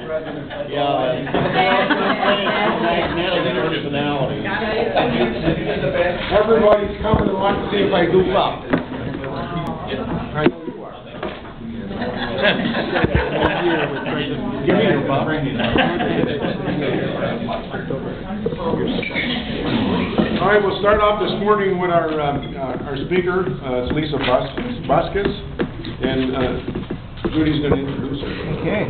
personality. Everybody's coming and wants to see if I goof up. I know you are. Give me your butt. All right, we'll start off this morning with our speaker. It's Lisa Bosquez, and Judy's going to introduce her. Okay.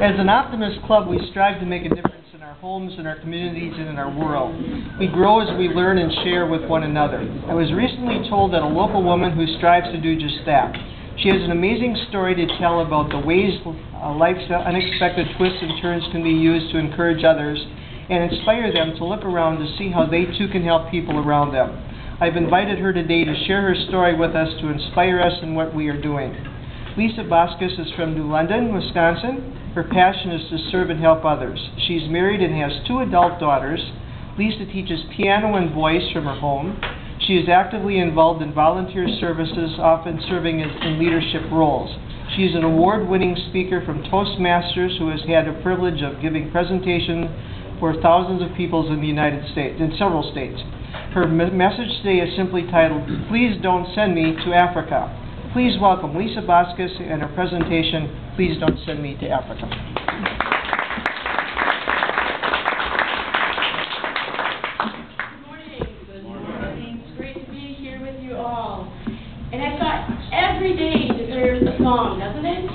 As an Optimist Club, we strive to make a difference in our homes, in our communities, and in our world. We grow as we learn and share with one another. I was recently told that a local woman who strives to do just that. She has an amazing story to tell about the ways life's unexpected twists and turns can be used to encourage others and inspire them to look around to see how they too can help people around them. I've invited her today to share her story with us to inspire us in what we are doing. Lisa Bosquez is from New London, Wisconsin. Her passion is to serve and help others. She's married and has 2 adult daughters. Lisa teaches piano and voice from her home. She is actively involved in volunteer services, often serving in leadership roles. She is an award-winning speaker from Toastmasters who has had the privilege of giving presentations for thousands of people in the United States, in several states. Her message today is simply titled, "Please Don't Send Me to Africa." Please welcome Lisa Bosquez and her presentation, "Please Don't Send Me to Africa." Good morning. It's great to be here with you all. And I thought every day deserves a song, doesn't it?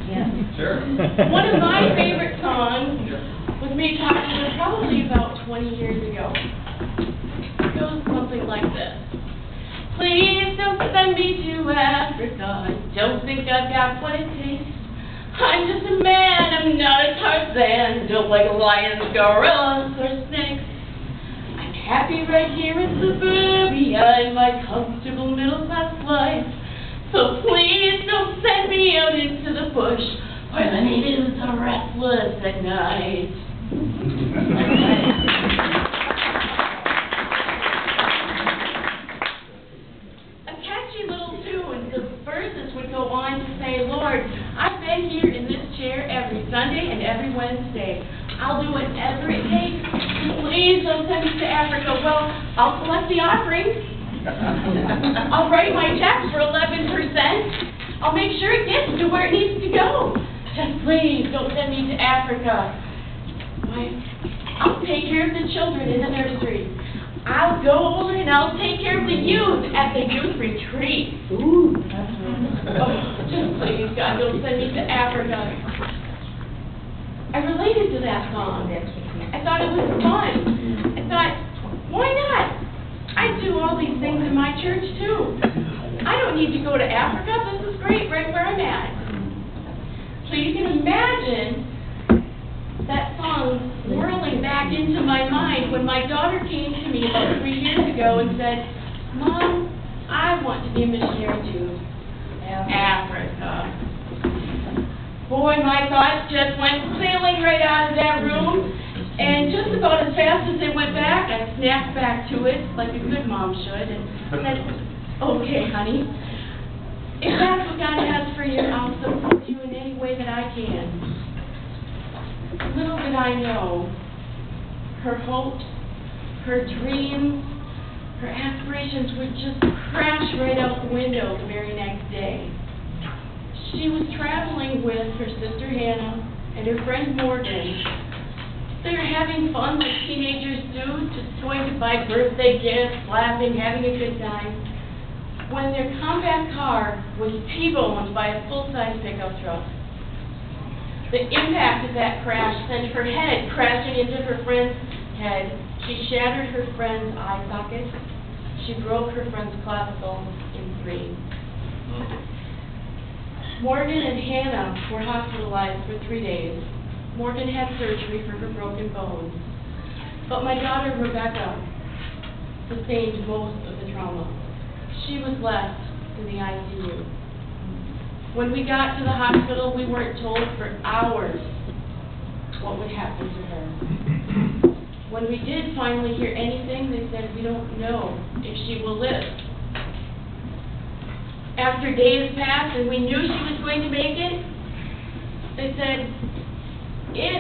Yeah. Sure. One of my favorite songs was made popular probably about 20 years ago. It goes something like this. Please don't send me to Africa. I don't think I've got what it takes. I'm just a man, I'm not a Tarzan. Don't like lions, gorillas, or snakes. I'm happy right here in suburbia in my comfortable middle-class life. So please don't send me out into the bush where the natives are restless at night. Lord, I've been here in this chair every Sunday and every Wednesday. I'll do whatever it takes. Please don't send me to Africa. Well, I'll collect the offerings. I'll write my checks for 11%. I'll make sure it gets to where it needs to go. Just please don't send me to Africa. I'll take care of the children in the nursery. I'll go over and I'll take care of the youth at the youth retreat. Ooh. Oh, just please, God, don't send me to Africa. I related to that song. I thought it was fun. I thought, why not? I do all these things in my church, too. I don't need to go to Africa. This is great right where I'm at. So you can imagine that song whirling back into my mind when my daughter came to me about 3 years ago and said, Mom, I want to be a missionary to Africa. Boy, my thoughts just went sailing right out of that room, and just about as fast as they went back, I snapped back to it like a good mom should and said, okay, honey, if that's what God has for you, I'll support you in any way that I can. Little did I know, her hopes, her dreams, her aspirations would just crash right out the window the very next day. She was traveling with her sister Hannah and her friend Morgan. They were having fun like teenagers do, just going to buy birthday gifts, laughing, having a good time, when their compact car was T-boned by a full-size pickup truck. The impact of that crash sent her head crashing into her friend's head. She shattered her friend's eye socket. She broke her friend's clavicle in 3. Morgan and Hannah were hospitalized for 3 days. Morgan had surgery for her broken bones. But my daughter, Rebecca, sustained most of the trauma. She was left in the ICU. When we got to the hospital, we weren't told for hours what would happen to her. When we did finally hear anything, they said, we don't know if she will live. After days passed and we knew she was going to make it, they said, if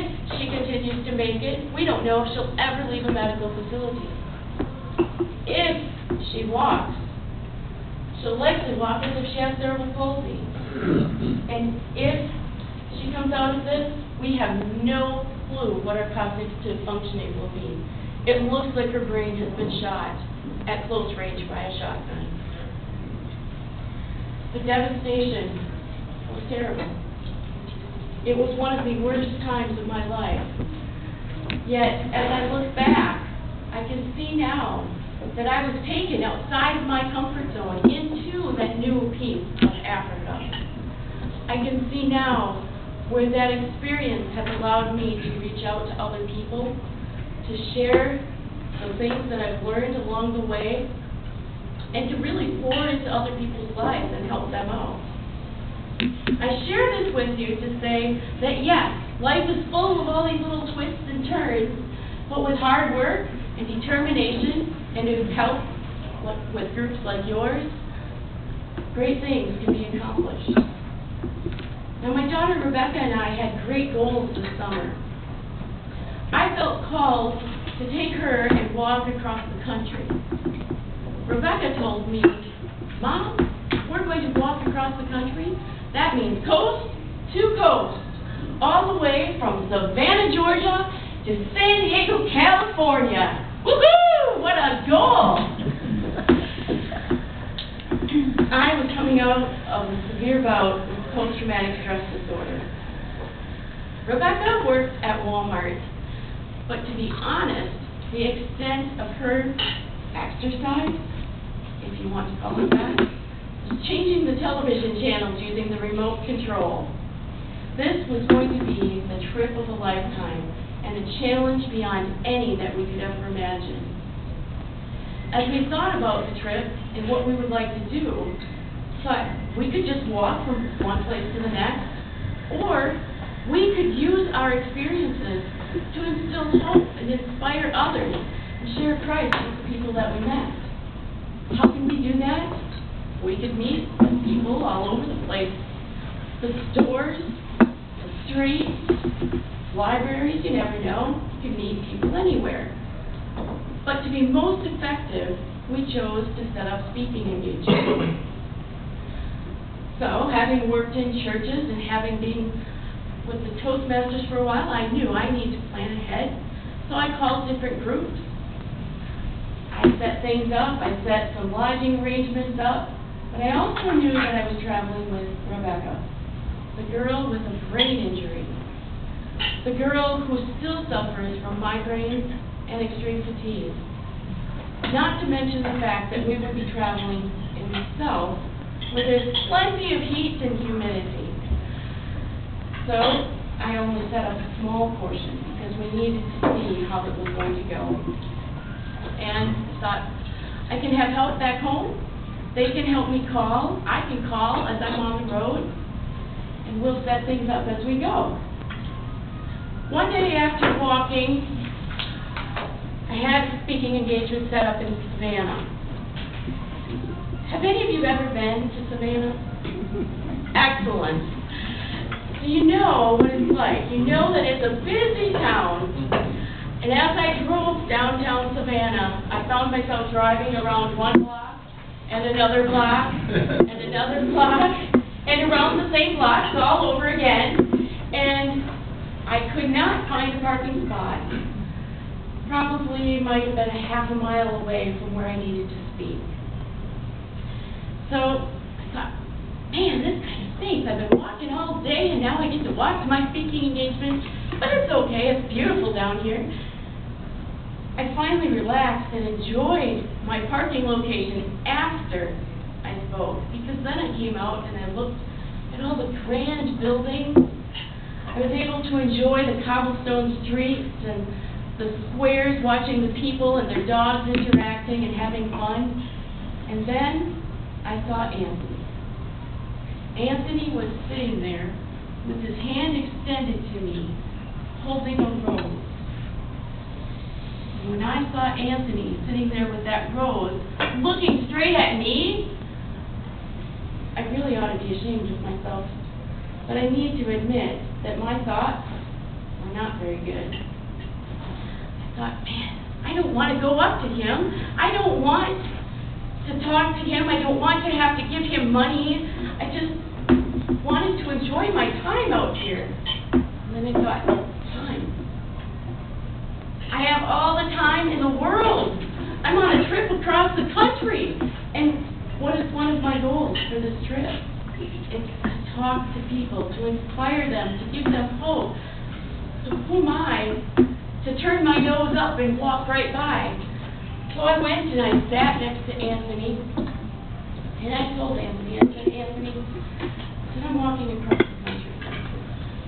she continues to make it, we don't know if she'll ever leave a medical facility. If she walks, she'll likely walk as if she has cerebral palsy. And if she comes out of this, we have no clue what her cognitive functioning will be. It looks like her brain has been shot at close range by a shotgun. The devastation was terrible. It was one of the worst times of my life. Yet, as I look back, I can see now that I was taken outside of my comfort zone into that new piece of Africa. I can see now where that experience has allowed me to reach out to other people, to share the things that I've learned along the way, and to really pour into other people's lives and help them out. I share this with you to say that yes, life is full of all these little twists and turns, but with hard work and determination and with help with groups like yours, great things can be accomplished. Now, my daughter Rebecca and I had great goals this summer. I felt called to take her and walk across the country. Rebecca told me, Mom, we're going to walk across the country. That means coast to coast, all the way from Savannah, Georgia to San Diego, California. Woohoo! What a goal! I was coming out of a severe bout with post-traumatic stress disorder. Rebecca worked at Walmart, but to be honest, the extent of her exercise, if you want to call it that, was changing the television channels using the remote control. This was going to be the trip of a lifetime and a challenge beyond any that we could ever imagine. As we thought about the trip and what we would like to do, thought we could just walk from one place to the next, or we could use our experiences to instill hope and inspire others and share Christ with the people that we met. How can we do that? We could meet with people all over the place. The stores, the streets, libraries, you never know. You can meet people anywhere. But to be most effective, we chose to set up speaking engagements. So, having worked in churches and having been with the Toastmasters for a while, I knew I needed to plan ahead. So I called different groups. I set things up. I set some lodging arrangements up. But I also knew that I was traveling with Rebecca, the girl with a brain injury, the girl who still suffers from migraines and extreme fatigue. Not to mention the fact that we would be traveling in the south, where there's plenty of heat and humidity. So I only set up a small portion because we needed to see how it was going to go. And thought, I can have help back home. They can help me call. I can call as I'm on the road. And we'll set things up as we go. One day after walking, I had a speaking engagement set up in Savannah. Have any of you ever been to Savannah? Excellent. So you know what it's like. You know that it's a busy town. And as I drove downtown Savannah, I found myself driving around one block, and another block, and another block, and around the same blocks all over again. And I could not find a parking spot. Probably might have been a half a mile away from where I needed to speak. So I thought, man, this kind of stinks. I've been walking all day, and now I get to walk to my speaking engagement. But it's okay. It's beautiful down here. I finally relaxed and enjoyed my parking location after I spoke, because then I came out and I looked at all the grand buildings. I was able to enjoy the cobblestone streets and the squares, watching the people and their dogs interacting and having fun. And then I saw Anthony. Anthony was sitting there with his hand extended to me, holding a rose. And when I saw Anthony sitting there with that rose, looking straight at me, I really ought to be ashamed of myself. But I need to admit that my thoughts were not very very good. I thought, man, I don't want to go up to him. I don't want to talk to him. I don't want to have to give him money. I just wanted to enjoy my time out here. And then I thought, time. I have all the time in the world. I'm on a trip across the country. And what is one of my goals for this trip? It's to talk to people, to inspire them, to give them hope. So who am I to turn my nose up and walk right by? So I went and I sat next to Anthony, and I told Anthony, I said, Anthony, I'm walking across the country.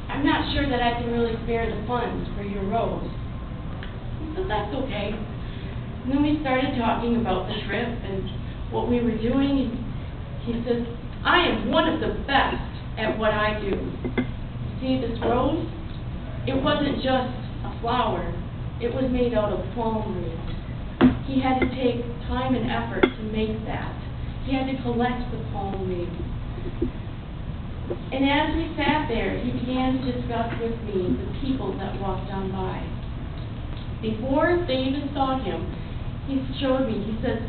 I'm not sure that I can really spare the funds for your rose. He said, that's okay. And then we started talking about the trip and what we were doing. He says, I am one of the best at what I do. See this rose? It wasn't just a flower. It was made out of palm leaves. He had to take time and effort to make that. He had to collect the palm leaves. And as we sat there, he began to discuss with me the people that walked on by. Before they even saw him, he showed me, he says,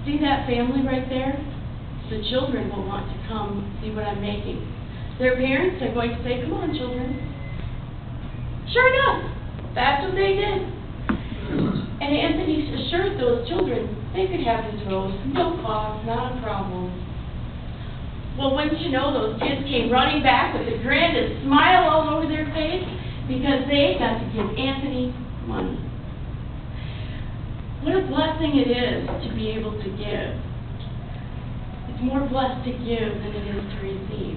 see that family right there? The children will want to come see what I'm making. Their parents are going to say, come on, children. Sure enough, that's what they did. And Anthony assured those children they could have his rose, no cost, not a problem. Well, wouldn't you know, those kids came running back with a grin and smile all over their face because they got to give Anthony money. What a blessing it is to be able to give. It's more blessed to give than it is to receive.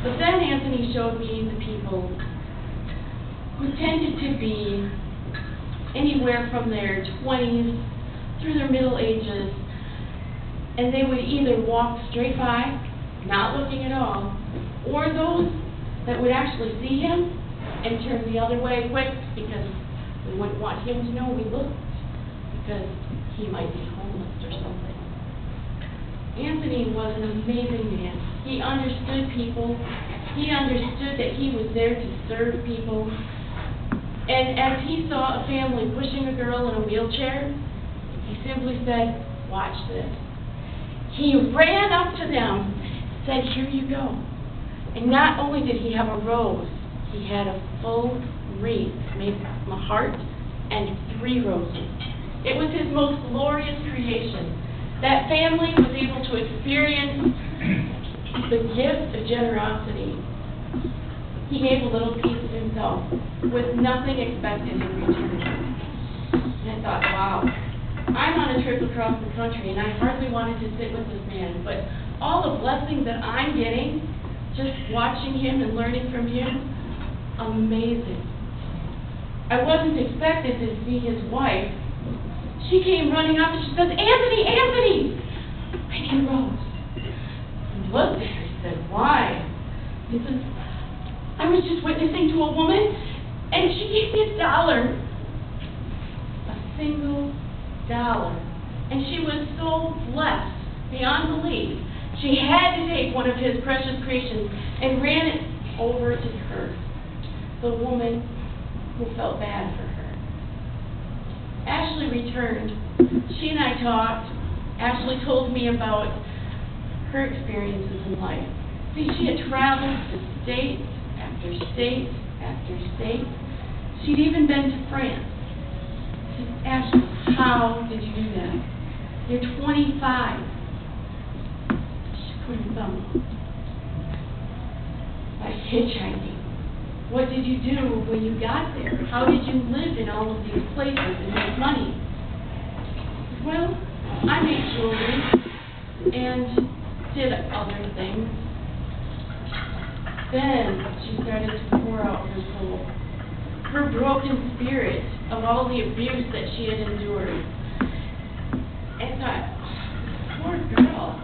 But then Anthony showed me the people who tended to be anywhere from their 20s through their middle ages, and they would either walk straight by, not looking at all, or those that would actually see him and turn the other way quick because we wouldn't want him to know we looked, because he might be homeless or something. Anthony was an amazing man. He understood people. He understood that he was there to serve people. And as he saw a family pushing a girl in a wheelchair, he simply said, watch this. He ran up to them, said, here you go. And not only did he have a rose, he had a full wreath made from a heart and 3 roses. It was his most glorious creation. That family was able to experience the gift of generosity. He gave a little piece of himself with nothing expected in return. And I thought, wow, I'm on a trip across the country, and I hardly wanted to sit with this man, but all the blessings that I'm getting, just watching him and learning from him, amazing. I wasn't expected to see his wife. She came running up and she says, Anthony, Anthony, I need a rose. He looked at her and said, why? He said, I was just witnessing to a woman, and she gave me $1. A single $1. And she was so blessed beyond belief. She had to take one of his precious creations and ran it over to her, the woman who felt bad for her. Ashley returned. She and I talked. Ashley told me about her experiences in life. See, she had traveled to state after state after state. She'd even been to France. I said, Ashley, how did you do that? You're 25. She put her thumb up. By hitchhiking. What did you do when you got there? How did you live in all of these places and make money? Well, I made jewelry and did other things. Then she started to pour out her soul, her broken spirit of all the abuse that she had endured. And I thought, poor girl.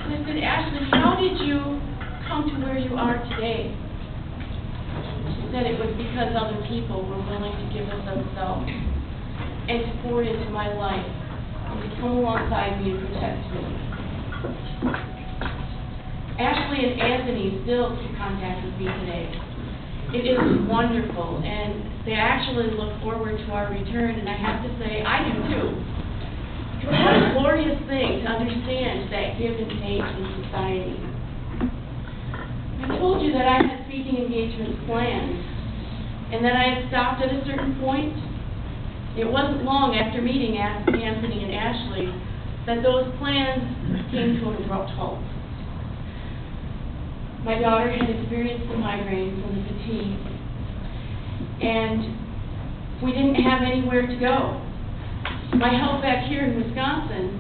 And I said, Ashley, how did you come to where you are today? She said it was because other people were willing to give of themselves and to pour into my life and to come alongside me and protect me. Ashley and Anthony still keep contact with me today. It is wonderful, and they actually look forward to our return, and I have to say, I do too. Because what a glorious thing to understand that give and take in society. I told you that I had speaking engagements planned, and that I had stopped at a certain point. It wasn't long after meeting Anthony and Ashley that those plans came to an abrupt halt. My daughter had experienced the migraine from the fatigue, and we didn't have anywhere to go. My help back here in Wisconsin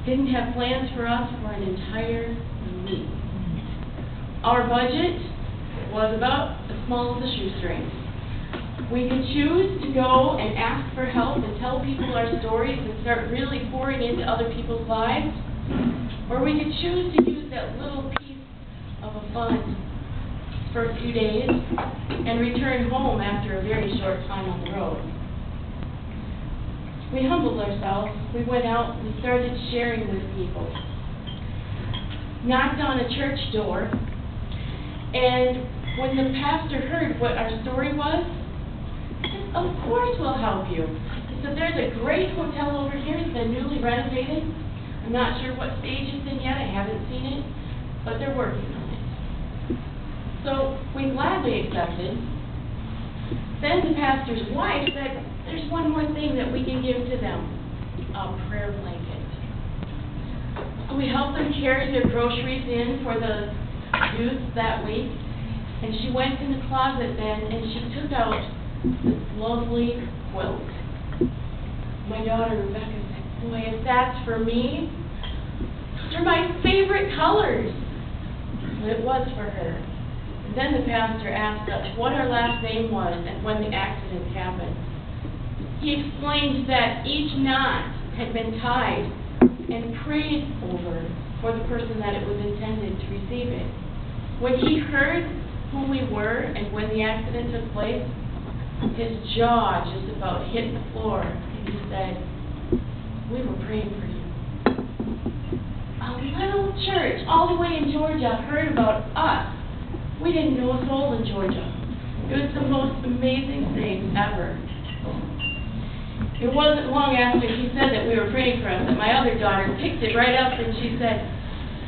didn't have plans for us for an entire week. Our budget was about as small as a shoestring. We could choose to go and ask for help and tell people our stories and start really pouring into other people's lives, or we could choose to use that little piece of a fund for a few days and return home after a very short time on the road. We humbled ourselves. We went out and we started sharing with people. Knocked on a church door, and when the pastor heard what our story was, he said, "Of course we'll help you." He said, "There's a great hotel over here. It's been newly renovated. I'm not sure what stage it's in yet. I haven't seen it, but they're working on it." So we gladly accepted. Then the pastor's wife said, "There's one more thing that we can give to them, a prayer blanket." So we helped them carry their groceries in for the youth that week, and she went in the closet then and she took out this lovely quilt. My daughter Rebecca said, "Boy, if that's for me, those are my favorite colors." Well, it was for her. And then the pastor asked us what our last name was and when the accident happened. He explained that each knot had been tied and prayed over for the person that it was intended to receive it. When he heard who we were and when the accident took place, his jaw just about hit the floor, and he said, "We were praying for you." A little church all the way in Georgia heard about us. We didn't know a soul in Georgia. It was the most amazing thing ever. It wasn't long after he said that we were praying for us that my other daughter picked it right up and she said,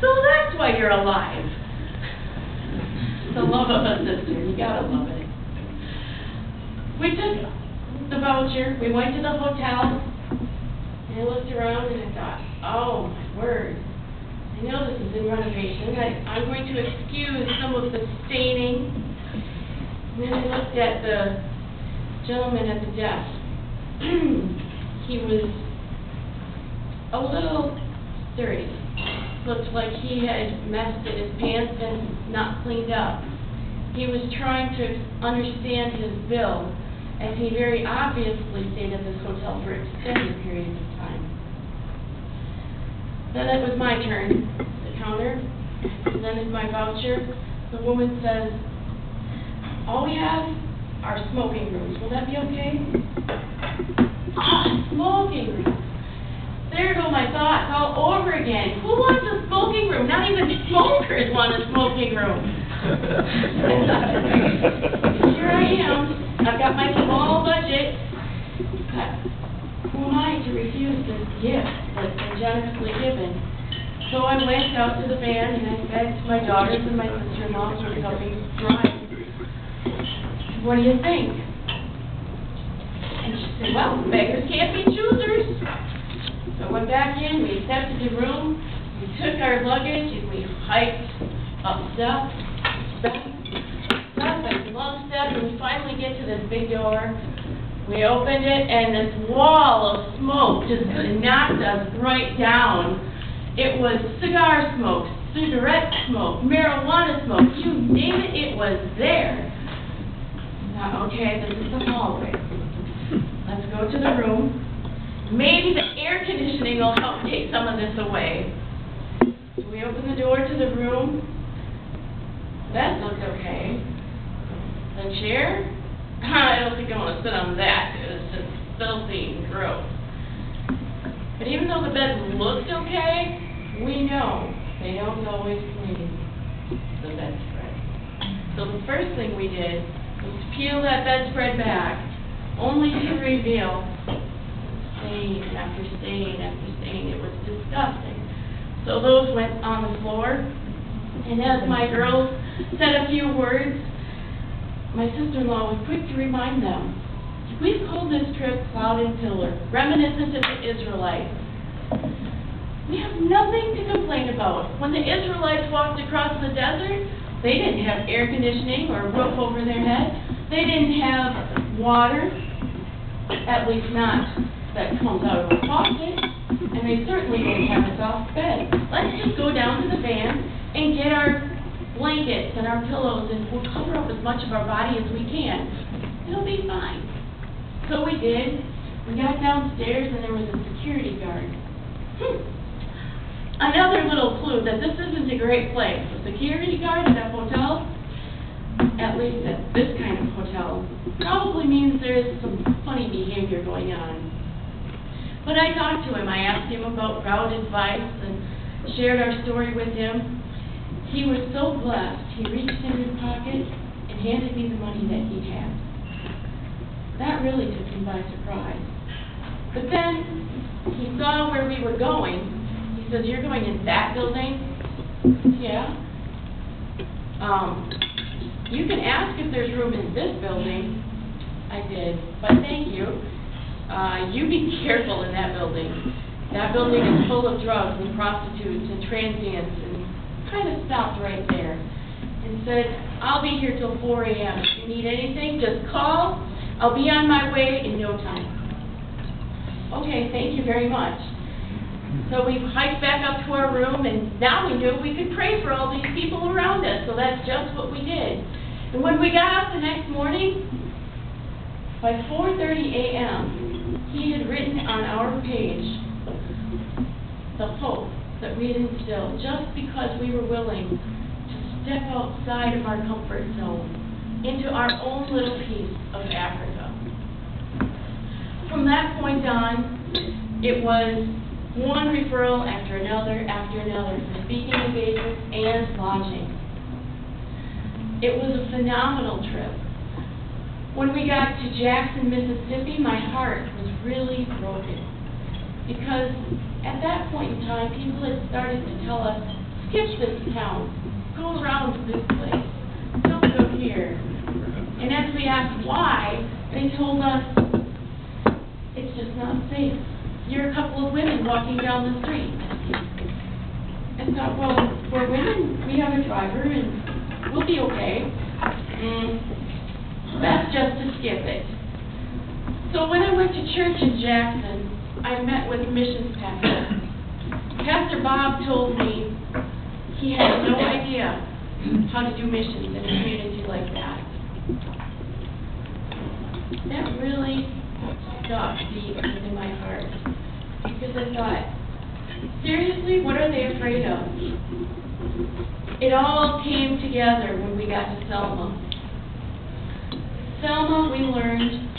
"So that's why you're alive." The love of a sister, you gotta love it. We took the voucher, we went to the hotel, and I looked around and I thought, oh my word, I know this is in renovation. I'm going to excuse some of the staining. And then I looked at the gentleman at the desk. He was a little dirty. Looked like he had messed in his pants and not cleaned up. He was trying to understand his bill, as he very obviously stayed at this hotel for extended periods of time. Then it was my turn, the counter, presented my voucher. The woman says, "All we have are smoking rooms. Will that be okay?" Smoking room. There go my thoughts all over again. Who wants a smoking room? Not even smokers want a smoking room. Here I am. I've got my small budget. But who am I to refuse this gift that's been generously given? So I went out to the van and I said to my daughters and my sister-in-law who were helping drive, "What do you think?" And she said, "Well, beggars can't be choosers." So I went back in, we accepted the room, we took our luggage, and we hiked up steps, and long steps, and we finally get to this big door. We opened it, and this wall of smoke just knocked us right down. It was cigar smoke, cigarette smoke, marijuana smoke, you name it, it was there. I thought, okay, this is the hallway. Let's go to the room. Maybe the air conditioning will help take some of this away. So we opened the door to the room. That looked okay. The chair? I don't think I want to sit on that. It was just filthy and gross. But even though the bed looked okay, we know they don't always clean the bedspread. So the first thing we did was peel that bedspread back, only to reveal stain after stain after stain. It was disgusting. So those went on the floor, and as my girls said a few words, my sister-in-law was quick to remind them, we've called this trip Cloud and Pillar, reminiscent of the Israelites. We have nothing to complain about. When the Israelites walked across the desert, they didn't have air conditioning or a roof over their head. They didn't have water, at least not that comes out of a faucet, and they certainly didn't have a soft bed. Let's just go down to the van and get our blankets and our pillows, and we'll cover up as much of our body as we can. It'll be fine. So we did. We got downstairs, and there was a security guard. Another little clue that this isn't a great place. The security guard at a hotel, at least at this kind of hotel, probably means there's some funny behavior going on. But I talked to him. I asked him about route advice and shared our story with him. He was so blessed, he reached in his pocket and handed me the money that he had. That really took him by surprise. But then he saw where we were going. He says, "You're going in that building?" "Yeah." "You can ask if there's room in this building." I did, "But thank you. You be careful in that building. That building is full of drugs and prostitutes and transients," and kind of stopped right there and said, "I'll be here till 4 a.m. If you need anything, just call. I'll be on my way in no time." "Okay, thank you very much." So we hiked back up to our room, and now we knew we could pray for all these people around us, so that's just what we did. And when we got up the next morning, by 4:30 a.m., he had written on our page the hope that we had instilled just because we were willing to step outside of our comfort zone into our own little piece of Africa. From that point on, it was one referral after another for speaking engagements and lodging. It was a phenomenal trip. When we got to Jackson, Mississippi, my heart was really broken because at that point in time, people had started to tell us, skip this town, go around this place, don't go here. And as we asked why, they told us, it's just not safe. You're a couple of women walking down the street. I thought, well, we're women, we have a driver, and we'll be okay. Best just to skip it. So when I went to church in Jackson, I met with a missions pastor. Pastor Bob told me he had no idea how to do missions in a community like that. That really stuck deep into my heart. Because I thought, seriously, what are they afraid of? It all came together when we got to Selma. Selma, we learned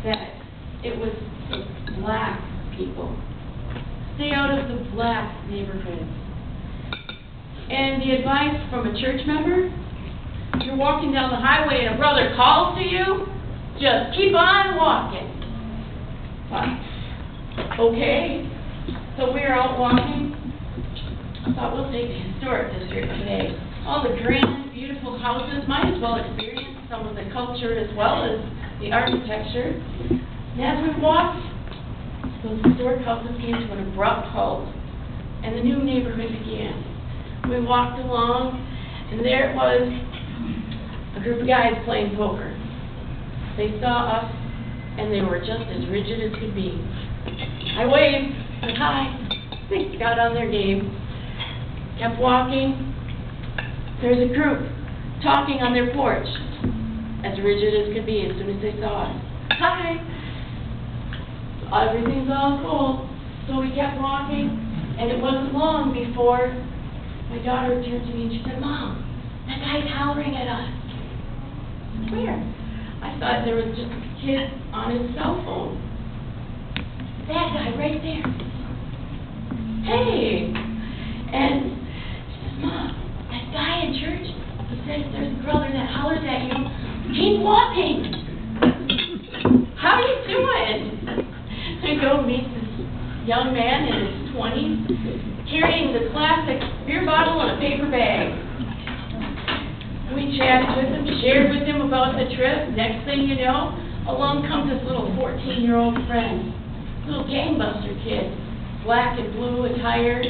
that it was black people. Stay out of the black neighborhoods. And the advice from a church member, you're walking down the highway and a brother calls to you, just keep on walking. Okay, so we were out walking. I thought we'll take the historic district today. All the grand, beautiful houses, might as well experience some of the culture as well as the architecture. And as we walked, those historic houses came to an abrupt halt, and the new neighborhood began. We walked along, and there it was, a group of guys playing poker. They saw us, and they were just as rigid as could be. I waved, said hi. They got on their game, kept walking. There's a group talking on their porch, as rigid as could be as soon as they saw us. Hi. Everything's all cool. So we kept walking, and it wasn't long before my daughter turned to me and she said, "Mom, that guy's hollering at us." Where? I thought there was just a kid on his cell phone. That guy right there. Hey! And she says, "Mom, that guy in church, he says there's a brother that hollers at you Keep walking. How you doing? I go meet this young man in his 20s, carrying the classic beer bottle and a paper bag. We chatted with him, shared with him about the trip. Next thing you know, along comes this little 14-year-old friend, little gangbuster kid, black and blue attire,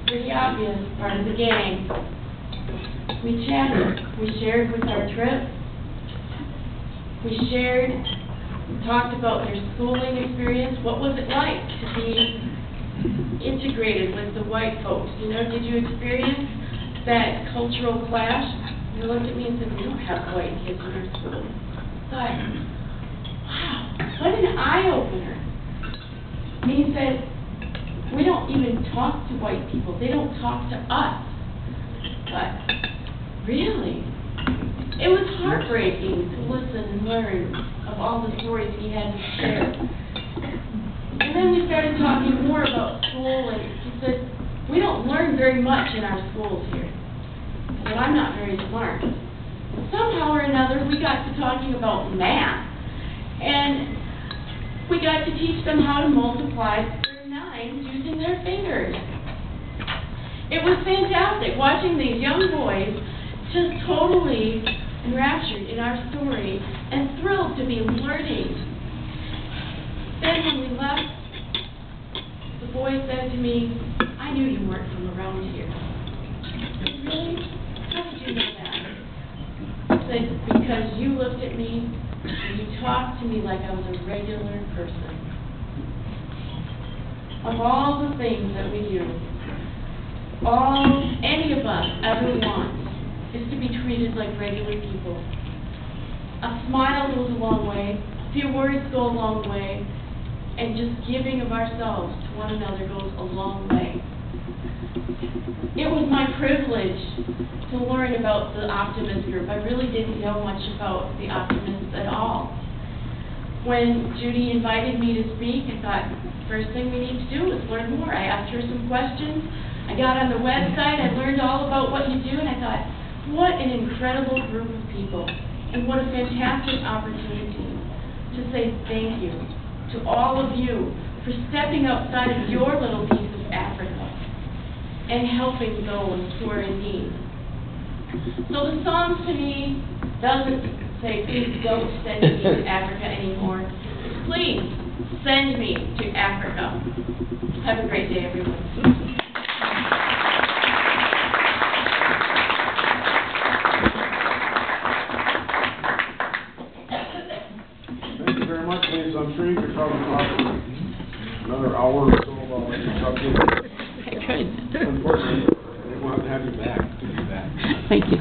pretty obvious, part of the gang. We chatted, we shared with our trip, we talked about their schooling experience. What was it like to be integrated with the white folks? You know, did you experience that cultural clash? They looked at me and said, we don't have white kids in our school. I thought, wow, what an eye-opener. And he said, we don't even talk to white people. They don't talk to us. But really, it was heartbreaking to listen and learn of all the stories he had to share. And then we started talking more about school, and he said, we don't learn very much in our schools here. I said, I'm not very smart. Somehow or another, we got to talking about math, and we got to teach them how to multiply their nines using their fingers. It was fantastic watching these young boys just totally enraptured in our story and thrilled to be learning. Then when we left, the boy said to me, I knew you weren't from around here. I said, really? How did you know that? I said, because you looked at me and you talked to me like I was a regular person. Of all the things that we do, all any of us ever want is to be treated like regular people. A smile goes a long way, a few words go a long way, and just giving of ourselves to one another goes a long way. It was my privilege to learn about the Optimist group. I really didn't know much about the Optimists at all. When Judy invited me to speak, I thought, first thing we need to do is learn more. I asked her some questions. I got on the website, I learned all about what you do, and I thought, what an incredible group of people, and what a fantastic opportunity to say thank you to all of you for stepping outside of your little piece of Africa and helping those who are in need. So the song to me doesn't say, please don't send me to Africa anymore. Please send me to Africa. Have a great day, everyone. I'm sure you could probably talk for another hour or so about what you're talking about. Unfortunately, they won't have you back to do that. Thank you.